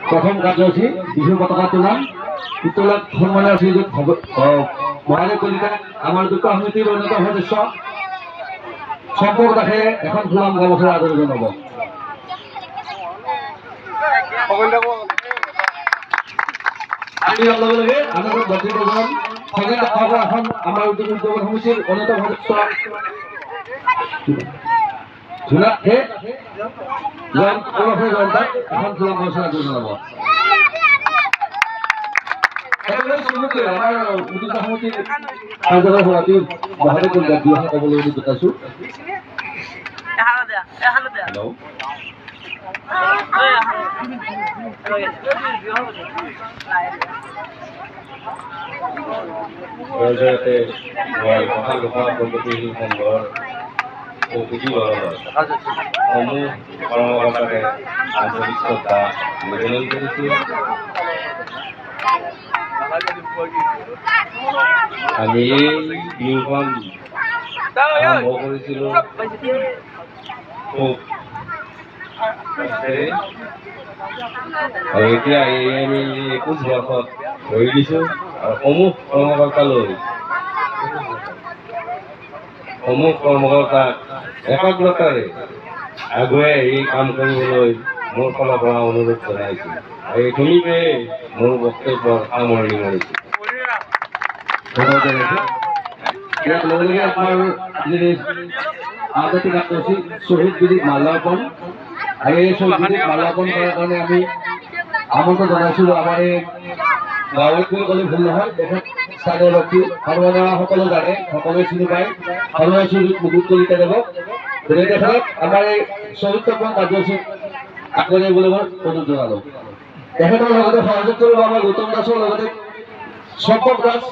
প্ৰথম কাৰ্যসূচী বিহু পতাকা তোলা উত্তোলন সন্মানীয় শ্ৰীযুত মহাদেৱ কলিতা আমাৰ দুটা সমিতিৰ অন্যতম সদস্য সম্পৰ্ক দাসে এখন ফুলাম গামোচাৰে আদৰি জনাব। আমি লগে লগে আমাৰ ব্যক্তিগত খগেন দাসৰ এখন আমাৰ উদ্যোগন সমিতিৰ অন্যতম সদস্য জোনাথে জয়ন্তাক এখন ফুলাম গামোচাৰে আদৰি জনাব। আমাৰ উদ্যোগ সমিতিৰ কাৰ্যকৰী সভাপতি মহাদেৱ কলিতা দুই কথা ক'বলৈ জনাইছো। আমি এই বিহুখন আৰম্ভ কৰিছিলোঁ আৰু এতিয়া আমি 21 বৰ্ষত ধৰি দিছোঁ আৰু সমূহ কৰ্মকৰ্তাক একাগ্ৰতাৰে আগুৱাই এই কাম কৰিবলৈ মোৰ ফালৰ পৰা অনুৰোধ জনাইছোঁ। এই তুমিকে মোৰ বক্তব্যৰ সামৰণি মাৰিছোঁ। ইয়াৰ লগে লগে আমাৰ যিখিনি আগতে কাৰ্যসূচী শ্বহীদ বিধিত মাল্যাৰ্পণ আৰু এই শ্বহীদ বিধিত মাল্যাৰ্পণ কৰাৰ কাৰণে আমি আমন্ত্ৰণ জনাইছিলোঁ। আমাৰ এই গাঁৱত বুলি ক'লে ভুল নহয়, তেখেত স্থানীয় ব্যক্তি সৰ্বজনাসকলে জানে, সকলোৱে চিনি পায় সৰ্বজনা শ্ৰীযুত মুকুট কলিতা দেৱক। গতিকে তেখেতক আমাৰ এই শ্বহীদ তৰ্পণ কাৰ্যসূচীত আগবাঢ়িবলৈ মই অনুৰোধ জনালোঁ। তেখেতৰ লগতে সহযোগ কৰিব আমাৰ গৌতম দাসৰ লগতে সম্পক দাস